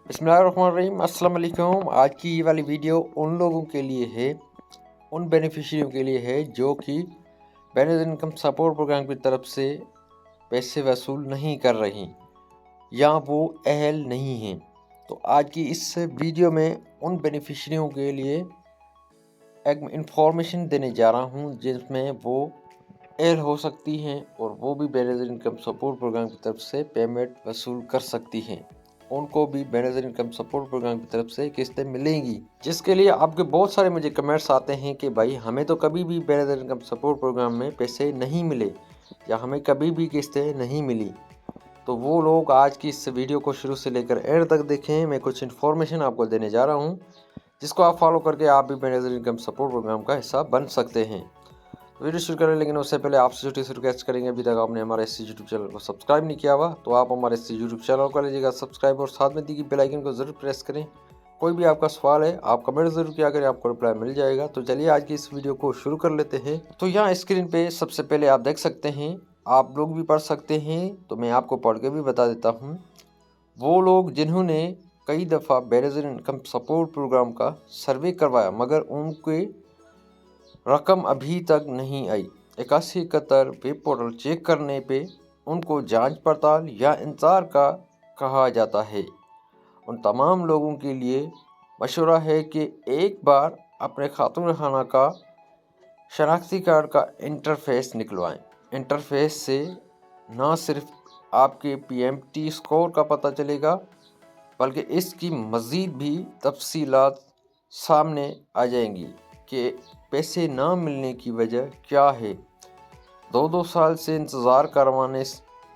बिस्मिल्लाहिर्रहमानिर्रहीम। अस्सलाम वालेकुम। आज की ये वाली वीडियो उन लोगों के लिए है, उन बेनिफिशियरियों के लिए है जो कि बैलेंस इनकम सपोर्ट प्रोग्राम की तरफ से पैसे वसूल नहीं कर रही या वो अहल नहीं हैं। तो आज की इस वीडियो में उन बेनिफिशियरियों के लिए एक इंफॉर्मेशन देने जा रहा हूँ जिसमें वो अहल हो सकती हैं और वो भी बैलेंस इनकम सपोर्ट प्रोग्राम की तरफ से पेमेंट वसूल कर सकती हैं। उनको भी बैलेंस इनकम सपोर्ट प्रोग्राम की तरफ से किस्तें मिलेंगी, जिसके लिए आपके बहुत सारे मुझे कमेंट्स आते हैं कि भाई हमें तो कभी भी बैलेंस इनकम सपोर्ट प्रोग्राम में पैसे नहीं मिले या हमें कभी भी किस्तें नहीं मिली। तो वो लोग आज की इस वीडियो को शुरू से लेकर एंड तक देखें। मैं कुछ इन्फॉर्मेशन आपको देने जा रहा हूँ जिसको आप फॉलो करके आप भी बैलेंस इनकम सपोर्ट प्रोग्राम का हिस्सा बन सकते हैं। वीडियो शुरू करें, लेकिन उससे पहले आपसे छोटी सी रिक्वेस्ट करेंगे, अभी तक आपने हमारे इस यूट्यूब चैनल को सब्सक्राइब नहीं किया हुआ तो आप हमारे इस यूट्यूब चैनल को लीजिएगा सब्सक्राइब और साथ में दी गई बेल आइकन को जरूर प्रेस करें। कोई भी आपका सवाल है आप कमेंट जरूर किया करें, आपको रिप्लाई मिल जाएगा। तो चलिए आज की इस वीडियो को शुरू कर लेते हैं। तो यहाँ स्क्रीन पे सबसे पहले आप देख सकते हैं, आप लोग भी पढ़ सकते हैं तो मैं आपको पढ़ के भी बता देता हूँ। वो लोग जिन्होंने कई दफ़ा बैलेंस इनकम सपोर्ट प्रोग्राम का सर्वे करवाया मगर उनके रकम अभी तक नहीं आई, 8171 वेब पोर्टल चेक करने पे उनको जांच पड़ताल या इंतज़ार का कहा जाता है। उन तमाम लोगों के लिए मशवरा है कि एक बार अपने खातून खाना का शनाख्ती कार्ड का इंटरफेस निकलवाएं। इंटरफेस से ना सिर्फ आपके PMT स्कोर का पता चलेगा बल्कि इसकी मज़ीद भी तफसीलात सामने आ जाएंगी कि पैसे ना मिलने की वजह क्या है। 2-2 साल से इंतज़ार करवाने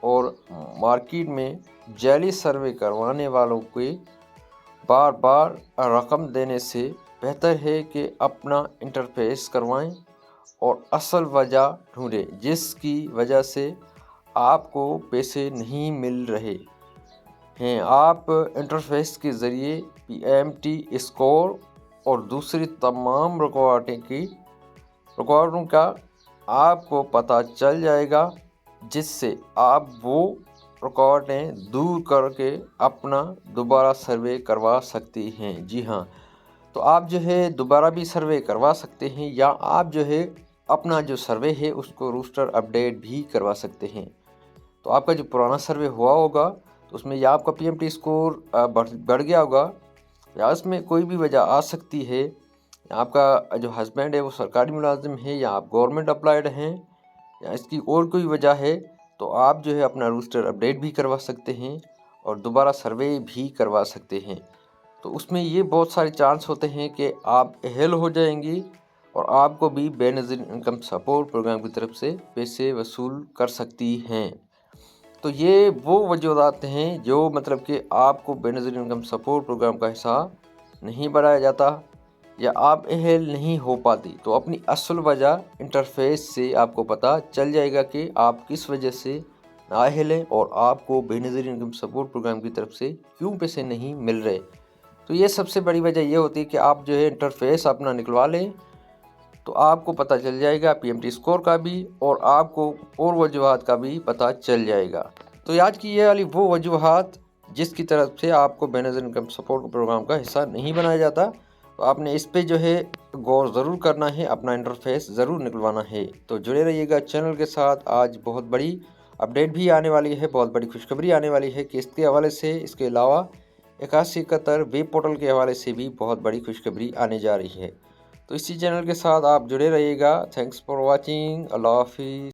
और मार्केट में जाली सर्वे करवाने वालों के बार बार रकम देने से बेहतर है कि अपना इंटरफेस करवाएं और असल वजह ढूंढें जिसकी वजह से आपको पैसे नहीं मिल रहे हैं। आप इंटरफेस के ज़रिए PMT स्कोर और दूसरी तमाम रुकावटों का आपको पता चल जाएगा, जिससे आप वो रुकावटें दूर करके अपना दोबारा सर्वे करवा सकती हैं। जी हाँ, तो आप जो है दोबारा भी सर्वे करवा सकते हैं या आप जो है अपना जो सर्वे है उसको रोस्टर अपडेट भी करवा सकते हैं। तो आपका जो पुराना सर्वे हुआ होगा तो उसमें या आपका PMT स्कोर बढ़ गया होगा या इसमें कोई भी वजह आ सकती है, आपका जो हस्बैंड है वो सरकारी मुलाजिम है या आप गवर्नमेंट अप्लाइड हैं या इसकी और कोई वजह है, तो आप जो है अपना रोस्टर अपडेट भी करवा सकते हैं और दोबारा सर्वे भी करवा सकते हैं। तो उसमें ये बहुत सारे चांस होते हैं कि आप अहल हो जाएंगी और आपको भी बेनज़ीर इनकम सपोर्ट प्रोग्राम की तरफ से पैसे वसूल कर सकती हैं। तो ये वो वजूहत हैं जो मतलब कि आपको बेनज़ीर इनकम सपोर्ट प्रोग्राम का हिस्सा नहीं बनाया जाता या आप अहल नहीं हो पाती। तो अपनी असल वजह इंटरफेस से आपको पता चल जाएगा कि आप किस वजह से नाअहल हैं और आपको बेनज़ीर इनकम सपोर्ट प्रोग्राम की तरफ से क्यों पैसे नहीं मिल रहे। तो ये सबसे बड़ी वजह ये होती है कि आप जो है इंटरफेस अपना निकलवा लें तो आपको पता चल जाएगा PMT स्कोर का भी और आपको और वजूहात का भी पता चल जाएगा। तो आज की ये वाली वो वजूहात जिसकी तरफ से आपको बेनज़ीर इनकम सपोर्ट प्रोग्राम का हिस्सा नहीं बनाया जाता, तो आपने इस पे जो है गौर ज़रूर करना है, अपना इंटरफेस ज़रूर निकलवाना है। तो जुड़े रहिएगा चैनल के साथ। आज बहुत बड़ी अपडेट भी आने वाली है, बहुत बड़ी खुशखबरी आने वाली है किस्त के हवाले से। इसके अलावा 8171 वेब पोर्टल के हवाले से भी बहुत बड़ी खुशखबरी आने जा रही है। तो इसी चैनल के साथ आप जुड़े रहिएगा। Thanks for watching. अल्लाह हाफिज़।